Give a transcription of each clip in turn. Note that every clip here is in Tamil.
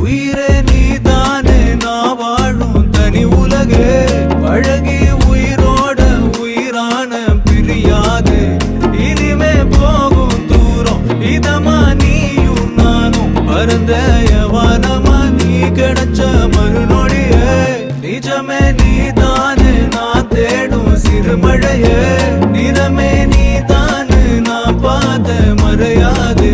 உயிரே நீதானே நான் வாழும் தனி உலகே பழகி உயிரோட உயிரான பிரியாது இனிமே போகும் தூரம் இதமா நீயும் நானும் பரந்த யவானமா நீ கிடைச்ச மறுநொடியே நிஜமே நீதானே நான் தேடும் சிறுமழையே நிறமே நீதானே நான் பார்த்த மறையாது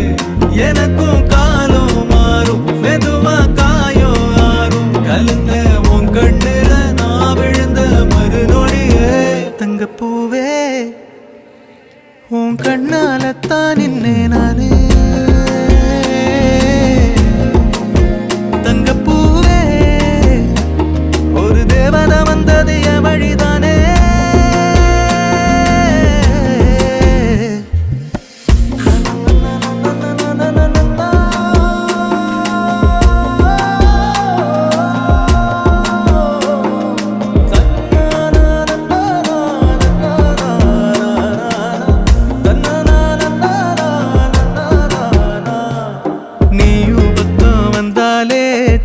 எனக்கும் காலம் மாறும் மெதுவா காயம் ஆறும் கலந்த உன் கண்ணுல நான் விழுந்த மறுநொடியே தங்கப்பூவே உன் கண்ணாலத்தான் நின்னே நானே தங்கப்பூவே ஒரு தேவதை வந்தது என் வழிதானே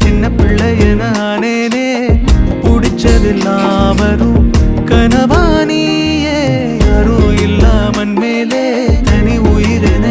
சின்ன பிள்ளையன ஆனேனே புடிச்சதெல்லாம் வரும் கனவானியே யாரும் இல்லாமன் மேலே தனி உயிரென